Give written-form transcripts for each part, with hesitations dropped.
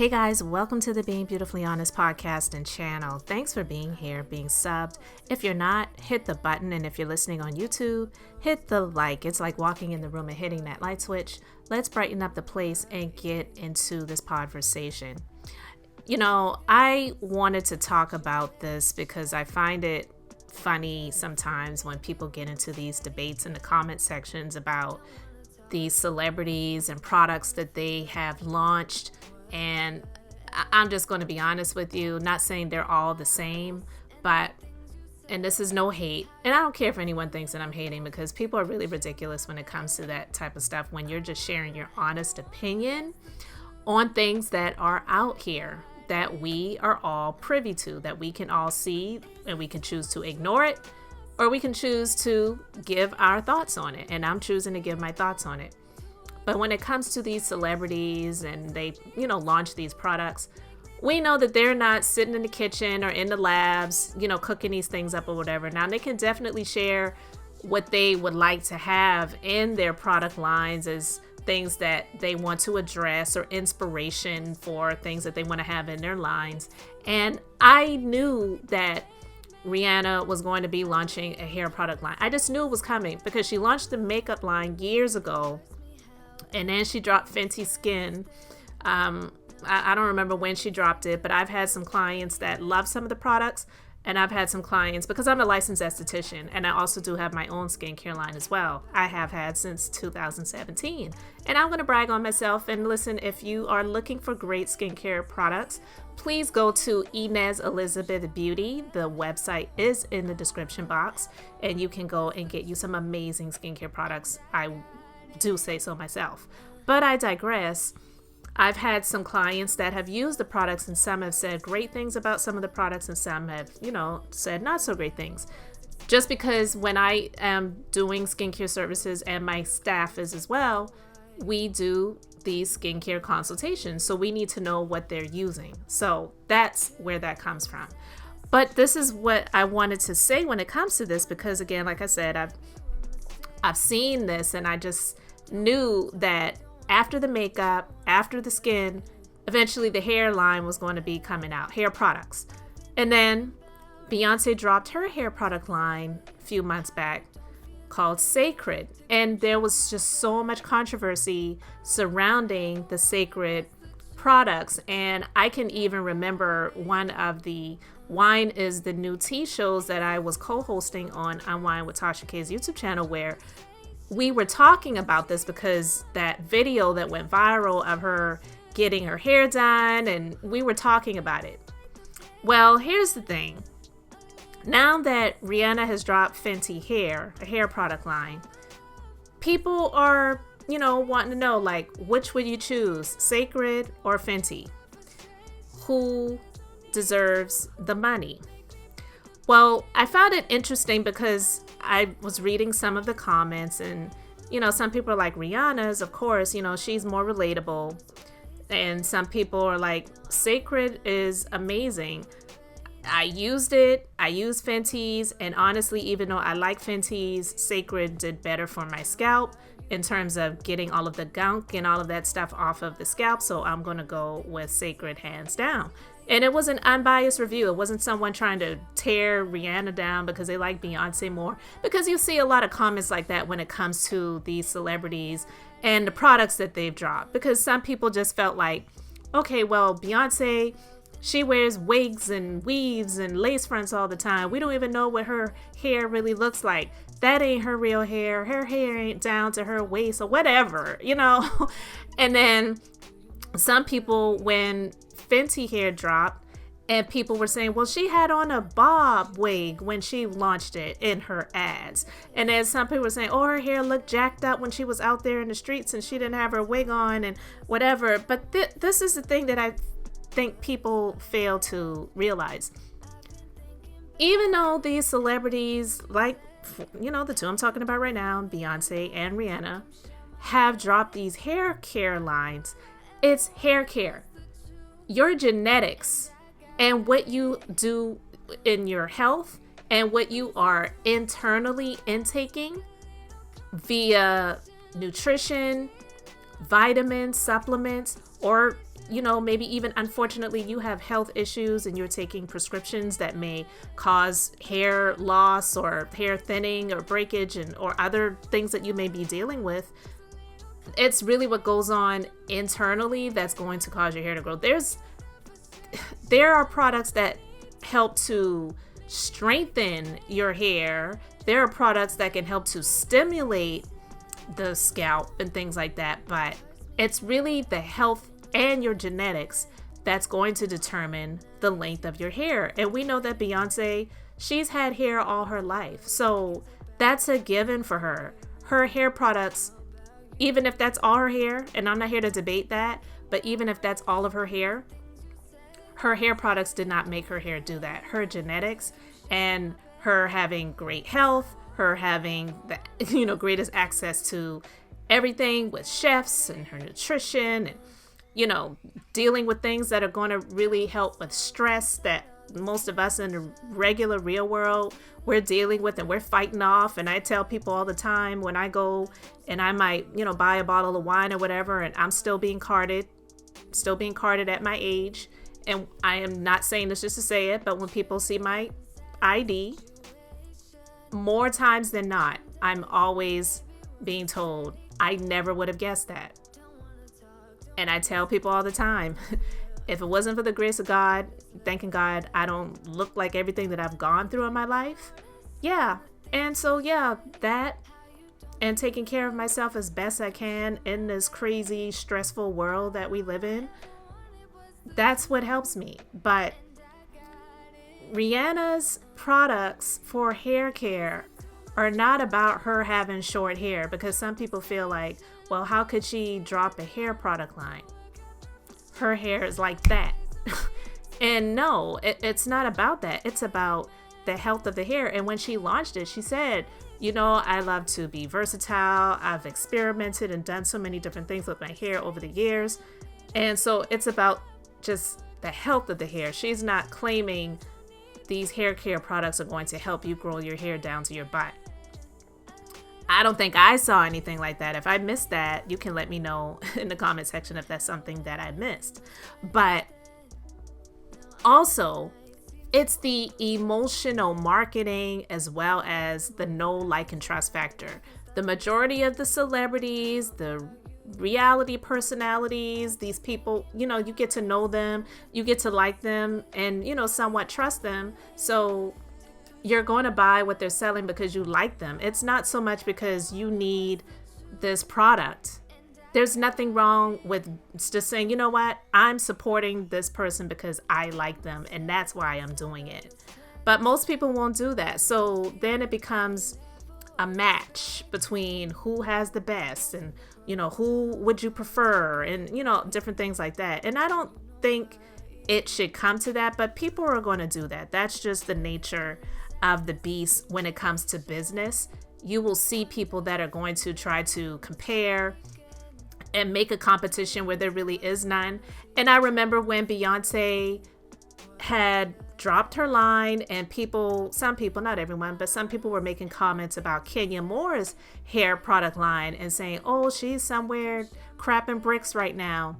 Hey guys, welcome to the Being Beautifully Honest podcast and channel. Thanks for being here, being subbed. If you're not, hit the button, and if you're listening on YouTube, hit the like. It's like walking in the room and hitting that light switch. Let's brighten up the place and get into this conversation. You know, I wanted to talk about this because I find it funny sometimes when people get into these debates in the comment sections about these celebrities and products that they have launched. And I'm just going to be honest with you, not saying they're all the same, but, and this is no hate, and I don't care if anyone thinks that I'm hating, because people are really ridiculous when it comes to that type of stuff, when you're just sharing your honest opinion on things that are out here that we are all privy to, that we can all see, and we can choose to ignore it, or we can choose to give our thoughts on it. And I'm choosing to give my thoughts on it. But when it comes to these celebrities and they, launch these products, we know that they're not sitting in the kitchen or in the labs, cooking these things up or whatever. Now, they can definitely share what they would like to have in their product lines as things that they want to address or inspiration for things that they want to have in their lines. And I knew that Rihanna was going to be launching a hair product line. I just knew it was coming because she launched the makeup line years ago. And then she dropped Fenty Skin. I don't remember when she dropped it, but I've had some clients that love some of the products. And I've had some clients, because I'm a licensed esthetician, and I also do have my own skincare line as well. I have had since 2017. And I'm going to brag on myself. And listen, if you are looking for great skincare products, please go to Inez Elizabeth Beauty. The website is in the description box, and you can go and get you some amazing skincare products. I do say so myself, but I digress. I've had some clients that have used the products, and some have said great things about some of the products, and some have, said not so great things. Just because when I am doing skincare services, and my staff is as well, we do these skincare consultations. So we need to know what they're using. So that's where that comes from. But this is what I wanted to say when it comes to this, because again, like I said, I've seen this, and I just knew that after the makeup, after the skin, eventually the hair line was going to be coming out, hair products. And then Beyonce dropped her hair product line a few months back called Cecred. And there was just so much controversy surrounding the Cecred products. And I can even remember one of the Wine is the New Tea shows that I was co-hosting on Wine with Tasha K's YouTube channel, where we were talking about this because that video that went viral of her getting her hair done, and we were talking about it. Well, here's the thing. Now that Rihanna has dropped Fenty Hair, a hair product line, people are, wanting to know, like, which would you choose, Cecred or Fenty? Who deserves the money? Well, I found it interesting because I was reading some of the comments, and some people are like, Rihanna's, of course, she's more relatable, and some people are like, Cecred is amazing. I used Fenty's, and honestly, even though I like Fenty's, Cecred did better for my scalp in terms of getting all of the gunk and all of that stuff off of the scalp, so I'm gonna go with Cecred hands down. And it was an unbiased review. It wasn't someone trying to tear Rihanna down because they like Beyonce more. Because you see a lot of comments like that when it comes to these celebrities and the products that they've dropped. Because some people just felt like, okay, well, Beyonce, she wears wigs and weaves and lace fronts all the time. We don't even know what her hair really looks like. That ain't her real hair. Her hair ain't down to her waist or whatever, And then some people, when Fenty hair dropped, and people were saying, well, she had on a bob wig when she launched it in her ads. And then some people were saying, oh, her hair looked jacked up when she was out there in the streets and she didn't have her wig on and whatever. But this is the thing that I think people fail to realize. Even though these celebrities, like, the two I'm talking about right now, Beyonce and Rihanna, have dropped these hair care lines, it's hair care. Your genetics and what you do in your health and what you are internally intaking via nutrition, vitamins, supplements, or maybe even unfortunately you have health issues and you're taking prescriptions that may cause hair loss or hair thinning or breakage or other things that you may be dealing with, it's really what goes on internally that's going to cause your hair to grow. There are products that help to strengthen your hair. There are products that can help to stimulate the scalp and things like that, but it's really the health and your genetics that's going to determine the length of your hair. And we know that Beyonce, she's had hair all her life, so that's a given for her. Her hair products, even if that's all her hair, and I'm not here to debate that, but even if that's all of her hair products did not make her hair do that. Her genetics and her having great health, her having the greatest access to everything with chefs and her nutrition and dealing with things that are going to really help with stress that most of us in the regular real world we're dealing with and we're fighting off. And I tell people all the time when I go and I might buy a bottle of wine or whatever, and I'm still being carded at my age. And I am not saying this just to say it, but when people see my ID, more times than not, I'm always being told, I never would have guessed that. And I tell people all the time, if it wasn't for the grace of God, thanking God, I don't look like everything that I've gone through in my life. Yeah. And so, that and taking care of myself as best I can in this crazy, stressful world that we live in, that's what helps me. But Rihanna's products for hair care are not about her having short hair, because some people feel like, well, how could she drop a hair product line? Her hair is like that. And no, it's not about that. It's about the health of the hair. And when she launched it, she said, I love to be versatile. I've experimented and done so many different things with my hair over the years. And so it's about just the health of the hair. She's not claiming these hair care products are going to help you grow your hair down to your butt. I don't think I saw anything like that. If I missed that, you can let me know in the comment section if that's something that I missed. But also, it's the emotional marketing as well as the know, like, and trust factor. The majority of the celebrities, the reality personalities, these people, you get to know them, you get to like them, and somewhat trust them. So you're going to buy what they're selling because you like them. It's not so much because you need this product. There's nothing wrong with just saying, what, I'm supporting this person because I like them and that's why I'm doing it. But most people won't do that. So then it becomes a match between who has the best and who would you prefer, and different things like that. And I don't think it should come to that, but people are going to do that. That's just the nature of the beast when it comes to business. You will see people that are going to try to compare and make a competition where there really is none. And I remember when Beyonce had dropped her line and some people, not everyone, but some people were making comments about Kenya Moore's hair product line and saying, oh, she's somewhere crapping bricks right now.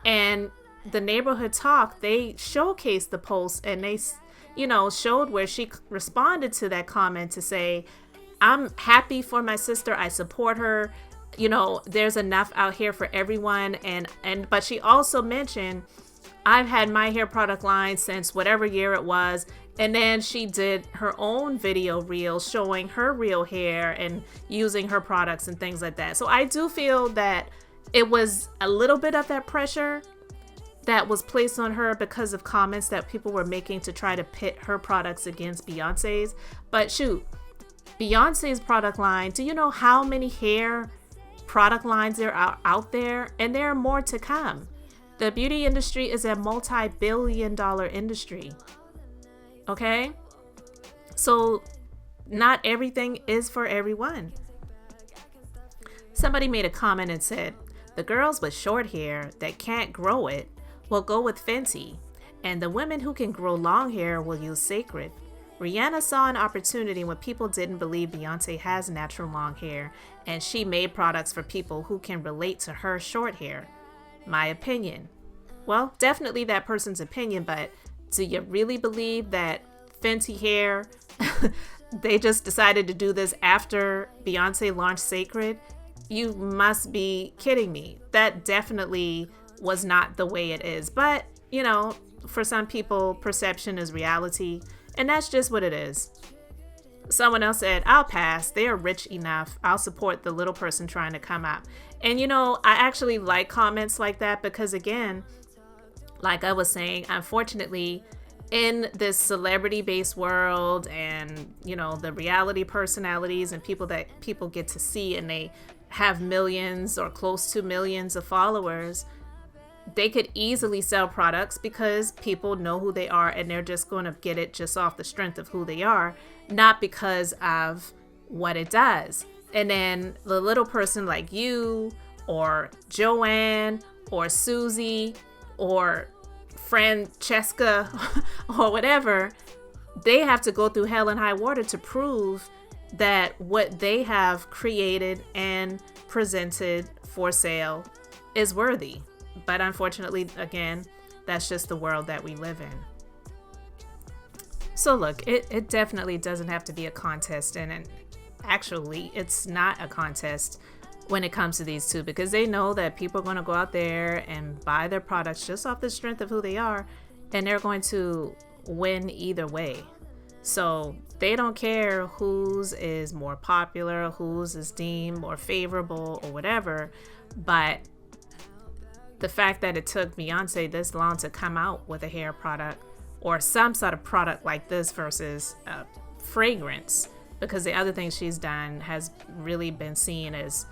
And the Neighborhood Talk, they showcased the post and they showed where she responded to that comment to say, I'm happy for my sister. I support her. There's enough out here for everyone. But she also mentioned, I've had my hair product line since whatever year it was. And then she did her own video reel showing her real hair and using her products and things like that. So I do feel that it was a little bit of that pressure that was placed on her because of comments that people were making to try to pit her products against Beyonce's. But shoot, Beyonce's product line, do you know how many hair product lines there are out there? And there are more to come. The beauty industry is a multi-billion-dollar industry. Okay? So not everything is for everyone. Somebody made a comment and said, the girls with short hair that can't grow it will go with Fenty, and the women who can grow long hair will use Cecred. Rihanna saw an opportunity when people didn't believe Beyonce has natural long hair, and she made products for people who can relate to her short hair. My opinion. Well, definitely that person's opinion, but do you really believe that Fenty Hair, they just decided to do this after Beyonce launched Cecred? You must be kidding me. That definitely was not the way it is. But, you know, for some people, perception is reality, and that's just what it is. Someone else said, I'll pass. They are rich enough. I'll support the little person trying to come up. And, you know, I actually like comments like that because, again, like I was saying, unfortunately, in this celebrity-based world and, you know, the reality personalities and people that people get to see and they have millions or close to millions of followers, they could easily sell products because people know who they are and they're just going to get it just off the strength of who they are, not because of what it does. And then the little person like you or Joanne or Susie or Francesca or whatever, they have to go through hell and high water to prove that what they have created and presented for sale is worthy. But unfortunately, again, that's just the world that we live in. So look, it definitely doesn't have to be a contest. And actually, it's not a contest when it comes to these two, because they know that people are going to go out there and buy their products just off the strength of who they are, and they're going to win either way. So they don't care whose is more popular, whose is deemed more favorable or whatever. But the fact that it took Beyonce this long to come out with a hair product or some sort of product like this versus fragrance, because the other things she's done has really been seen as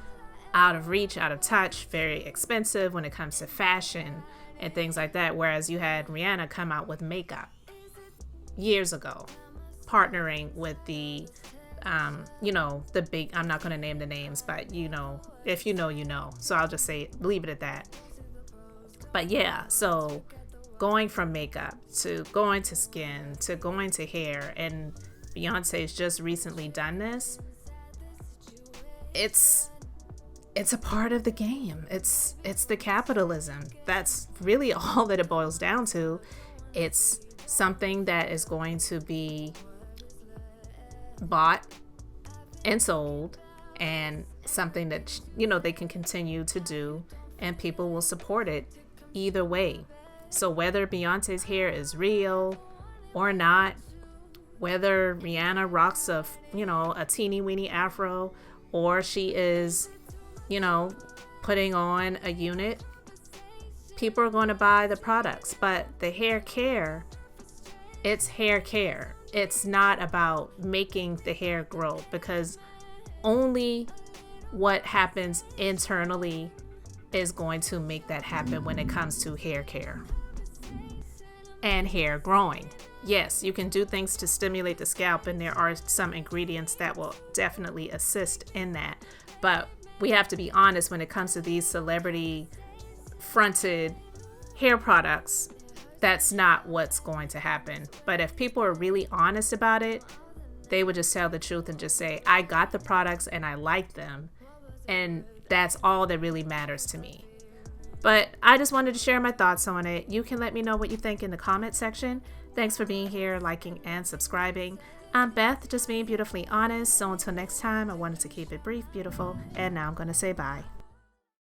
out of reach, out of touch, very expensive when it comes to fashion and things like that. Whereas you had Rihanna come out with makeup years ago, partnering with the, you know, the big, I'm not going to name the names, but you know, if you know, you know. So I'll just say, leave it at that. But yeah, so going from makeup to going to skin to going to hair, and Beyonce's just recently done this. It's a part of the game. It's the capitalism. That's really all that it boils down to. It's something that is going to be bought and sold, and something that, you know, they can continue to do, and people will support it either way. So whether Beyonce's hair is real or not, whether Rihanna rocks a teeny weeny afro, or she is, you know, putting on a unit, people are going to buy the products. But the hair care, it's hair care. It's not about making the hair grow, because only what happens internally is going to make that happen when it comes to hair care and hair growing. Yes, you can do things to stimulate the scalp, and there are some ingredients that will definitely assist in that. But we have to be honest when it comes to these celebrity fronted hair products, that's not what's going to happen. But if people are really honest about it, they would just tell the truth and just say, I got the products and I like them. And that's all that really matters to me. But I just wanted to share my thoughts on it. You can let me know what you think in the comment section. Thanks for being here, liking, and subscribing. I'm Beth, just being beautifully honest. So until next time, I wanted to keep it brief, beautiful, and now I'm going to say bye.